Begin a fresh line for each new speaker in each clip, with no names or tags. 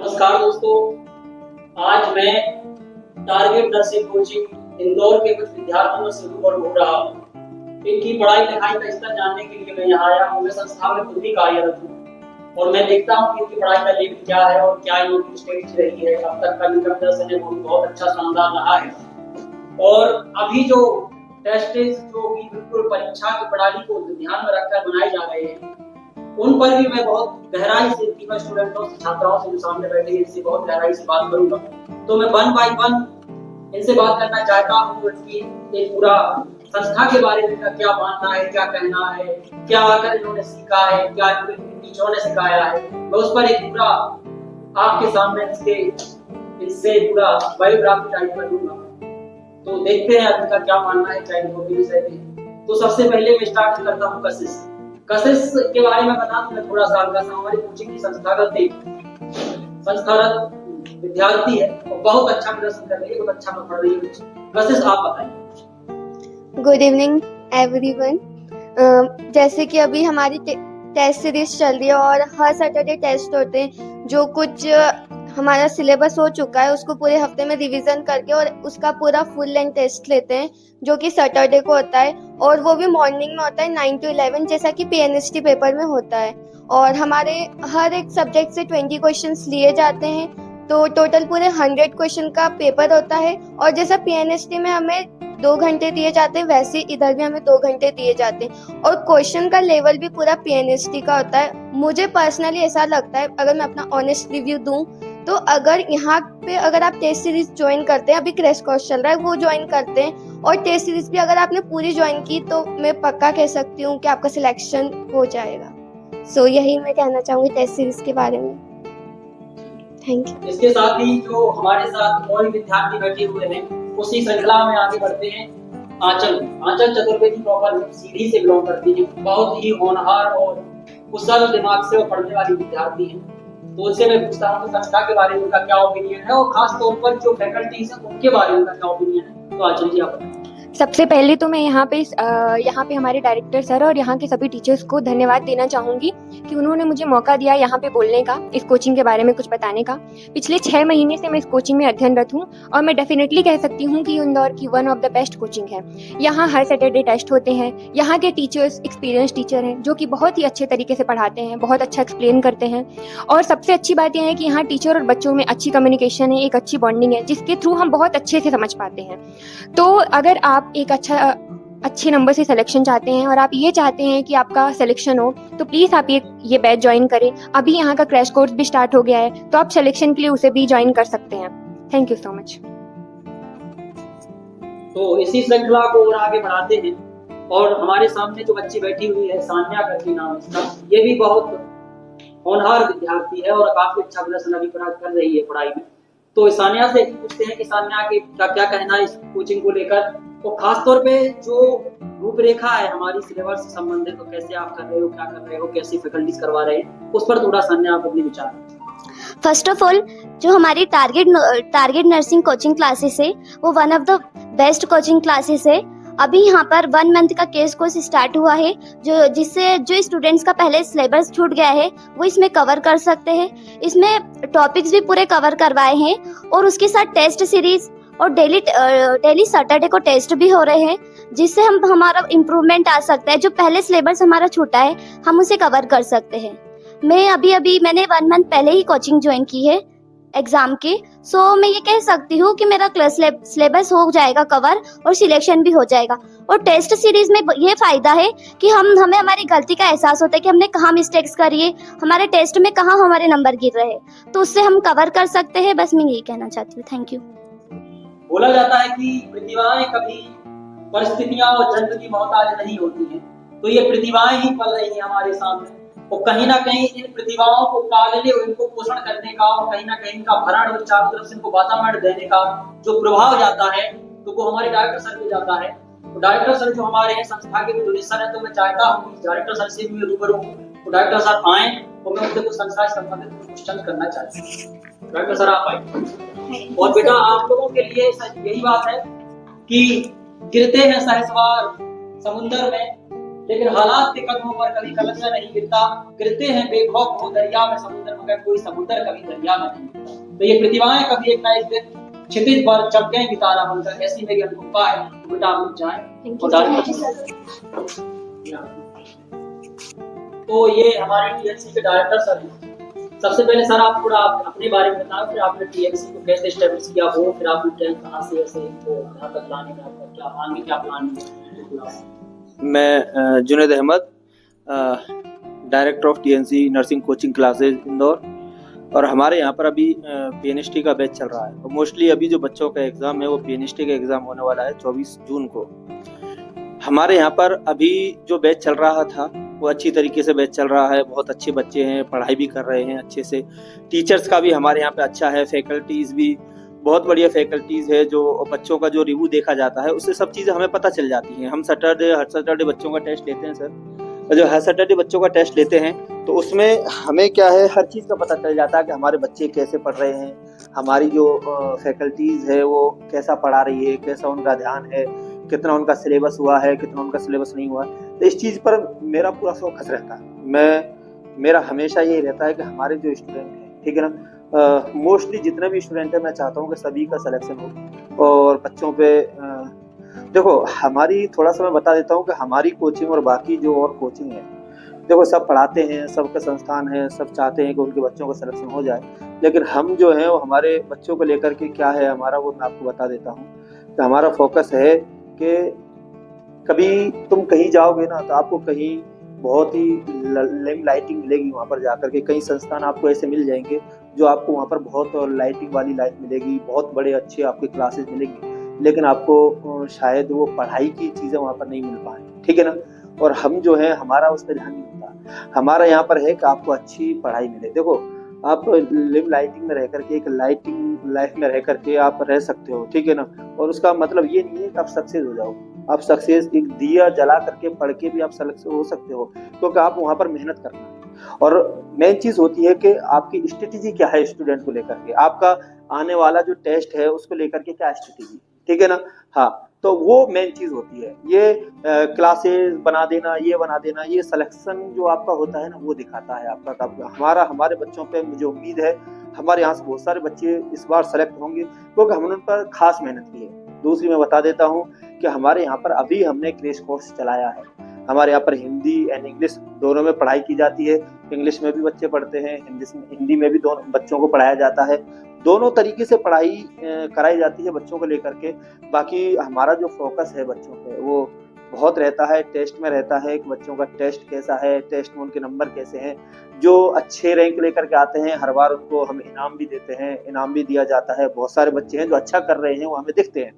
नमस्कार दोस्तों, आज मैं टारगेट नर्सिंग कोचिंग इंदौर के कुछ विद्यार्थियों से रूबरू हो रहा हूँ। इनकी पढ़ाई लिखाई का स्तर जानने के लिए मैं यहाँ आया हूँ। मैं संस्था में खुद भी कार्यरत हूँ और मैं देखता हूँ कि इनकी पढ़ाई का लेवल क्या है और क्या इनकी स्टेज रही है। अब तक का इनका प्रदर्शन है वो बहुत अच्छा शानदार रहा है। और अभी जो टेस्ट जो कि बिल्कुल परीक्षा की प्रणाली को ध्यान में रखकर बनाए जा रहे हैं, उन पर भी मैं बहुत गहराई से तीनों स्टूडेंटों से, छात्राओं से जो सामने बैठे हैं, इनसे बहुत गहराई से बात करूंगा। तो मैं 1 बाय 1 इनसे बात करना चाहता हूँ कि ये पूरा संस्था के बारे में क्या मानना है, क्या कहना है, क्या अगर इन्होंने सीखा है, क्या टीचरों ने सिखाया है। मैं उस पर एक पूरा आपके सामने इससे पूरा बायोग्राफी टाइप कर दूंगा। तो देखते हैं इनका क्या मानना है, चाहे वो भी विषय में। तो सबसे पहले मैं स्टार्ट करता हूँ कशिश के बारे में बता दूं। मैं थोड़ा सा हमारी कोचिंग की संस्थागत विद्यार्थी है और बहुत अच्छा प्रदर्शन कर रही है, बहुत अच्छा पढ़ रही है। कशिश, आप बताइए।
Good evening everyone. जैसे कि अभी हमारी टेस्ट सीरीज चल रही है और हर सैटरडे टेस्ट होते हैं। जो कुछ हमारा सिलेबस हो चुका है उसको पूरे हफ्ते में रिवीजन करके और उसका पूरा फुल लेंथ टेस्ट लेते हैं, जो कि सैटरडे को होता है और वो भी मॉर्निंग में होता है 9 to 11, जैसा कि पीएनएसटी पेपर में होता है। और हमारे हर एक सब्जेक्ट से 20 क्वेश्चंस लिए जाते हैं, तो टोटल पूरे 100 क्वेश्चन का पेपर होता है। और जैसा पीएनएसटी में हमें 2 घंटे दिए जाते हैं, वैसे इधर भी हमें 2 घंटे दिए जाते हैं और क्वेश्चन का लेवल भी पूरा पीएनएसटी का होता है। मुझे पर्सनली ऐसा लगता है, अगर मैं अपना ऑनेस्ट रिव्यू दूं, तो अगर यहाँ पे अगर आप टेस्ट सीरीज ज्वाइन करते हैं, अभी क्रैश कोर्स चल रहा है, वो ज्वाइन करते हैं और टेस्ट सीरीज भी अगर आपने पूरी ज्वाइन की, तो मैं पक्का कह सकती हूँ कि आपका सिलेक्शन हो जाएगा। सो यही मैं कहना चाहूंगी टेस्ट सीरीज के बारे में। Thank you.
इसके साथ ही जो हमारे साथ और विद्यार्थी बैठे हुए हैं, उसी श्रृंखला में आगे बढ़ते हैं। आंचल चतुर्वेदी प्रॉपर सीधी से बिलोंग करती है। बहुत ही होनहार और कुशल दिमाग से वो पढ़ने वाली विद्यार्थी है। तो उससे मैं पूछता हूँ कि संस्था के बारे में उनका क्या ओपिनियन है और खास तौर पर जो फैकल्टीज है उनके बारे में उनका क्या ओपिनियन है। तो आंचल जी, आप बताएं।
सबसे पहले तो मैं यहाँ पे हमारे डायरेक्टर सर और यहाँ के सभी टीचर्स को धन्यवाद देना चाहूँगी कि उन्होंने मुझे मौका दिया यहाँ पे बोलने का, इस कोचिंग के बारे में कुछ बताने का। पिछले 6 महीने से मैं इस कोचिंग में अध्ययनरत हूँ और मैं डेफिनेटली कह सकती हूँ कि इंदौर की one of the best coaching है। यहाँ हर सैटरडे टेस्ट होते हैं। यहाँ के टीचर्स एक्सपीरियंस टीचर हैं, जो कि बहुत ही अच्छे तरीके से पढ़ाते हैं, बहुत अच्छा एक्सप्लेन करते हैं। और सबसे अच्छी बात यह है कि यहाँ टीचर और बच्चों में अच्छी कम्युनिकेशन है, एक अच्छी बॉन्डिंग है, जिसके थ्रू हम बहुत अच्छे से समझ पाते हैं। तो अगर आप एक अच्छे नंबर से सिलेक्शन चाहते हैं और आप ये चाहते हैं कि आपका सिलेक्शन हो, तो प्लीज आप ये बैच ज्वाइन करें। अभी यहाँ का क्रैश कोर्स भी स्टार्ट हो गया है, तो आप सिलेक्शन के लिए उसे भी ज्वाइन कर सकते हैं। Thank you so much.
तो इसी श्रृंखला को और आगे बढ़ाते हैं और हमारे सामने जो बच्ची बैठी हुई है, सान्या करके नाम इसका, ये भी बहुत होनहार विद्यार्थी है और काफी अच्छा प्रदर्शन अभी कर रही है पढ़ाई में। तो सान्या से पूछते हैं कि सान्या का क्या कहना है इस कोचिंग को लेकर, और खास तौर पे जो रूपरेखा है हमारी सिलेबस से संबंधित, तो कैसे आप कर रहे हो, क्या कर रहे हो, कैसी फैकल्टीज करवा रहे हैं, उस पर थोड़ा सान्या आप अपने विचार।
फर्स्ट ऑफ ऑल, जो हमारी टारगेट नर्सिंग कोचिंग क्लासेस है, वो one of the best coaching classes है। अभी यहाँ पर 1 मंथ का केस कोर्स स्टार्ट हुआ है, जिससे जो स्टूडेंट्स का पहले सिलेबस छूट गया है वो इसमें कवर कर सकते हैं। इसमें टॉपिक्स भी पूरे कवर करवाए हैं और उसके साथ टेस्ट सीरीज और डेली सैटरडे को टेस्ट भी हो रहे हैं, जिससे हमारा इम्प्रूवमेंट आ सकता है। जो पहले सिलेबस हमारा छूटा है, हम उसे कवर कर सकते हैं। मैंने 1 मंथ पहले ही कोचिंग ज्वाइन की है एग्जाम की। सो मैं ये कह सकती हूँ कि मेरा सिलेबस हो जाएगा कवर और सिलेक्शन भी हो जाएगा। और टेस्ट सीरीज में ये फायदा है कि हमें हमारी गलती का एहसास होता है कि हमने कहाँ मिस्टेक्स करी है, हमारे टेस्ट में कहाँ हमारे नंबर गिर रहे हैं, तो उससे हम कवर कर सकते हैं। बस मैं यही कहना चाहती हूँ। Thank you.
बोला जाता है कि प्रतिभाएं कभी परिस्थितियां और जन्म की मोहताज नहीं होती हैं। तो ये प्रतिभाएं ही पल रही हैं हमारे सामने, और कहीं ना कहीं इन प्रतिभाओं को पालने और इनको पोषण करने का और कहीं ना कहीं इनका भरण और चारों तरफ से इनको वातावरण देने का जो प्रभाव जाता है, तो वो हमारे डायरेक्टर सर को जाता है। तो डायरेक्टर सर जो हमारे हैं संस्था के डोनेशन है, तो मैं चाहता हूँ कि डायरेक्टर सर से भी रूबरू हूँ, तो डायरेक्टर सर आए और मैं उनसे कुछ संस्था से संबंधित क्वेश्चन करना चाहती हूँ। डायरेक्टर सर, आप आए। और बेटा, आप लोगों के लिए यही बात है कि गिरते हैं सहसवार समुंदर में, लेकिन हालात के कदमों पर कभी कलंजा नहीं गिरता, गिरते हैं बेखौफ वो दरिया में समुद्र, मगर कोई समुद्र कभी दरिया में नहीं गिरता। तो ये प्रतिभाएं कभी एक ना एक दिन क्षितिज पर चमकेंगी तारा बनकर, ऐसी मेरी अनुकंपा है। तो बेटा आप जाएं और तो ये हमारे टीएनसी के डायरेक्टर सर हैं। सबसे पहले सर आप थोड़ा अपने बारे में बताओ, फिर आपने टीएनसी को कैसे एस्टेब्लिश किया वो, फिर आपने ट्रेन कहाँ से ऐसे वो यहाँ तक लाने का आपका क्या आगे क्या प्लान है?
मैं Junaid Ahmed, director of TNC nursing coaching classes Indore, और हमारे यहाँ पर अभी पीएनएसटी का बैच चल रहा है। तो मोस्टली अभी जो बच्चों का एग्ज़ाम है वो पीएनएसटी का एग्ज़ाम होने वाला है 24 जून को। हमारे यहाँ पर अभी जो बैच चल रहा था वो अच्छी तरीके से बैच चल रहा है, बहुत अच्छे बच्चे हैं, पढ़ाई भी कर रहे हैं अच्छे से। टीचर्स का भी हमारे यहाँ पे अच्छा है, फैकल्टीज़ भी बहुत बढ़िया फैकल्टीज़ है। जो बच्चों का जो रिव्यू देखा जाता है उससे सब चीज़ें हमें पता चल जाती हैं। हम हर सैटरडे बच्चों का टेस्ट लेते हैं सर, जो हर सैटरडे बच्चों का टेस्ट लेते हैं तो उसमें हमें क्या है हर चीज़ का पता चल जाता है कि हमारे बच्चे कैसे पढ़ रहे हैं, हमारी जो फैकल्टीज़ है वो कैसा पढ़ा रही है, कैसा उनका ध्यान है, कितना उनका सिलेबस हुआ है, कितना उनका सिलेबस नहीं हुआ। तो इस चीज़ पर मेरा पूरा फोकस रहता है। मेरा हमेशा यही रहता है कि हमारे जो स्टूडेंट हैं, ठीक है ना, मोस्टली जितने भी स्टूडेंट हैं मैं चाहता हूँ कि सभी का सिलेक्शन हो। और बच्चों पे देखो हमारी थोड़ा सा मैं बता देता हूँ कि हमारी कोचिंग और बाकी जो और कोचिंग है, देखो सब पढ़ाते हैं, सबका संस्थान है, सब चाहते हैं कि उनके बच्चों का सिलेक्शन हो जाए, लेकिन हम जो है वो हमारे बच्चों को लेकर के क्या है हमारा, वो मैं आपको बता देता हूँ कि हमारा फोकस है कि कभी तुम कहीं जाओगे ना तो आपको कहीं बहुत ही लाइटिंग मिलेगी, वहाँ पर जाकर के कई संस्थान आपको ऐसे मिल जाएंगे जो आपको वहाँ पर बहुत लाइटिंग वाली लाइट मिलेगी, बहुत बड़े अच्छे आपके क्लासेस मिलेंगी, लेकिन आपको शायद वो पढ़ाई की चीज़ें वहाँ पर नहीं मिल पाए, ठीक है ना। और हम जो है हमारा उस पर ध्यान नहीं होता। हमारा यहाँ पर है कि आपको अच्छी पढ़ाई मिले। देखो आप लिव लाइटिंग में रह करके, एक लाइटिंग लाइफ में रह करके आप रह सकते हो, ठीक है ना। और उसका मतलब ये नहीं है कि आप सक्सेस हो जाओ। आप सक्सेस एक दिया जला करके पढ़ के भी आप सक्सेस हो सकते हो, क्योंकि आप वहाँ पर मेहनत करना है। और मेन चीज़ होती है कि आपकी स्ट्रेटेजी क्या है स्टूडेंट को लेकर के, आपका आने वाला जो टेस्ट है उसको लेकर के क्या स्ट्रेटेजी, ठीक है ना। हाँ, तो वो मेन चीज़ होती है। ये क्लासेस बना देना, ये बना देना, ये सिलेक्शन जो आपका होता है ना वो दिखाता है आपका। हमारे बच्चों पे मुझे उम्मीद है हमारे यहाँ से बहुत सारे बच्चे इस बार सेलेक्ट होंगे, क्योंकि हमने उन पर खास मेहनत की है। दूसरी मैं बता देता हूँ कि हमारे यहाँ पर अभी हमने क्रैश कोर्स चलाया है। हमारे यहाँ पर हिंदी एंड इंग्लिश दोनों में पढ़ाई की जाती है। इंग्लिश में भी बच्चे पढ़ते हैं, हिंदी में भी दोनों बच्चों को पढ़ाया जाता है। दोनों तरीके से पढ़ाई कराई जाती है बच्चों को लेकर के। बाकी हमारा जो फोकस है बच्चों पे वो बहुत रहता है, टेस्ट में रहता है कि बच्चों का टेस्ट कैसा है, टेस्ट में उनके नंबर कैसे हैं। जो अच्छे रैंक लेकर के आते हैं हर बार उनको हम इनाम भी देते हैं, इनाम भी दिया जाता है। बहुत सारे बच्चे हैं जो अच्छा कर रहे हैं, वो हमें दिखते हैं।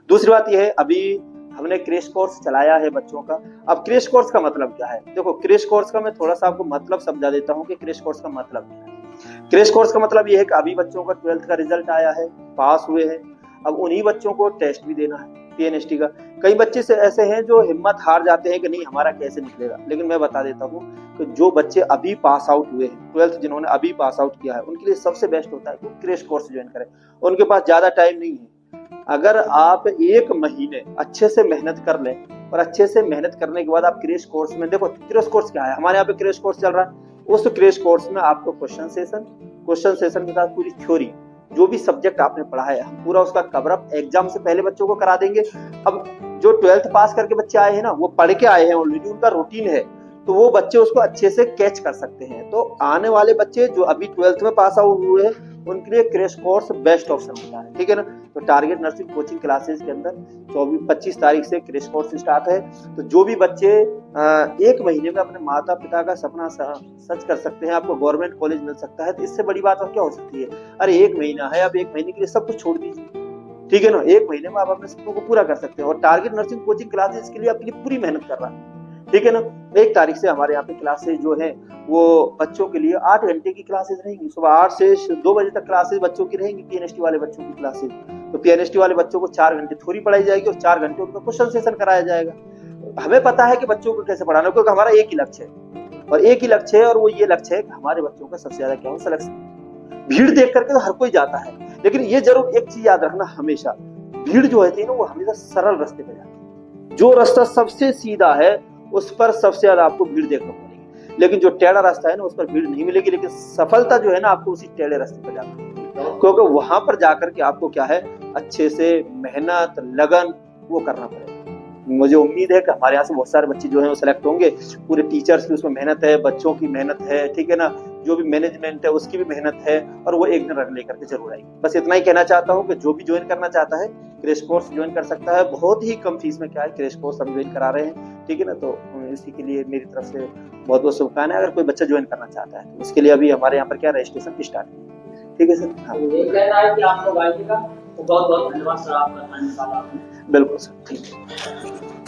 दूसरी बात यह है, अभी हमने क्रैश कोर्स चलाया है बच्चों का। अब क्रैश कोर्स का मतलब क्या है? देखो क्रैश कोर्स का मैं थोड़ा सा आपको मतलब समझा देता हूँ कि क्रैश कोर्स का मतलब क्या है। क्रैश कोर्स का मतलब यह है कि अभी बच्चों का 12th का रिजल्ट आया है, पास हुए हैं, अब उन्हीं बच्चों को टेस्ट भी देना है पीएनएसटी का। कई बच्चे से ऐसे हैं जो हिम्मत हार जाते हैं कि नहीं हमारा कैसे निकलेगा, लेकिन मैं बता देता हूँ कि जो बच्चे अभी पास आउट हुए हैं, 12th जिन्होंने अभी पास आउट किया है, उनके लिए सबसे बेस्ट होता है कि क्रैश कोर्स ज्वाइन करें। उनके पास ज्यादा टाइम नहीं है। अगर आप 1 महीने अच्छे से मेहनत कर लें और अच्छे से मेहनत करने के बाद आप क्रैश कोर्स में, देखो क्रैश कोर्स क्या है, हमारे यहाँ पे क्रैश कोर्स चल रहा है। उस क्रैश कोर्स में आपको क्वेश्चन सेशन के साथ पूरी थ्योरी, जो भी सब्जेक्ट आपने पढ़ा है, हम पूरा उसका कवर अप एग्जाम से पहले बच्चों को करा देंगे। अब जो 12th पास करके बच्चे आए हैं ना, वो पढ़ के आए हैं ऑलरेडी, उनका रूटीन है, तो वो बच्चे उसको अच्छे से कैच कर सकते हैं। तो आने वाले बच्चे जो अभी 12th में पास आउट हुए हैं उनके लिए क्रैश कोर्स बेस्ट ऑप्शन होता है, ठीक है ना। तो टारगेट नर्सिंग कोचिंग क्लासेस के अंदर 25 तारीख से क्रैश कोर्स स्टार्ट है। तो जो भी बच्चे 1 महीने में अपने माता पिता का सपना सच कर सकते हैं, आपको गवर्नमेंट कॉलेज मिल सकता है, तो इससे बड़ी बात और क्या हो सकती है। अरे 1 महीना है, आप 1 महीने के लिए सब कुछ छोड़ दीजिए, ठीक है ना। 1 महीने में आप अपने सपनों को पूरा कर सकते हैं। और टारगेट नर्सिंग कोचिंग क्लासेस के लिए आपके लिए पूरी मेहनत कर रहा है, ठीक है ना। 1 तारीख से हमारे यहाँ पे क्लासेस जो है वो बच्चों के लिए 8 घंटे की क्लासेस रहेंगी। सुबह 8 से 2 बजे तक क्लासेस बच्चों की रहेंगी, पीएनएसटी वाले बच्चों की क्लासेस। तो पीएनएसटी वाले बच्चों को 4 घंटे थ्योरी पढ़ाई जाएगी और 4 घंटे उनका क्वेश्चन सेशन कराया जाएगा। हमें पता है कि बच्चों को कैसे पढ़ाना है, क्योंकि हमारा एक ही लक्ष्य है, और एक ही लक्ष्य है, और वो ये लक्ष्य है कि हमारे बच्चों का सबसे ज्यादा क्या हो, सिलेक्शन। भीड़ देख करके तो हर कोई जाता है, लेकिन ये जरूर एक चीज याद रखना, हमेशा भीड़ जो होती है ना वो हमेशा सरल रास्ते पे जाती है। जो रास्ता सबसे सीधा है उस पर सबसे ज्यादा आपको भीड़ देखने को मिलेगी। लेकिन जो टेढ़ा रास्ता है ना उस पर भीड़ नहीं मिलेगी, लेकिन सफलता जो है ना आपको उसी टेढ़े रास्ते पर जाकर मिलेगी, क्योंकि वहां पर जाकर के आपको क्या है अच्छे से मेहनत लगन वो करना पड़ेगा। मुझे उम्मीद है कि हमारे यहाँ से बहुत सारे बच्चे जो हैं वो सिलेक्ट होंगे, पूरे टीचर्स की उसमें मेहनत है, बच्चों की मेहनत है, ठीक है ना, जो भी मैनेजमेंट है उसकी भी मेहनत है, और वो एक दिन रन लेकर के जरूर आएगी। बस इतना ही कहना चाहता हूँ कि जो भी ज्वाइन करना चाहता है क्रैश कोर्स ज्वाइन कर सकता है, बहुत ही कम फीस में क्या है क्रैश कोर्स हम ज्वाइन करा रहे हैं, ठीक है ना। तो इसी के लिए मेरी तरफ से बहुत बहुत शुभकामनाएं। अगर कोई बच्चा ज्वाइन करना चाहता है तो उसके लिए अभी हमारे यहाँ पर क्या रजिस्ट्रेशन स्टार्ट है, ठीक है सर। हाँ
ये कहना है कि आप लोग आइएगा, तो बहुत बहुत धन्यवाद सर आपका टाइम निकाला आपने।
बिल्कुल सर, ठीक है।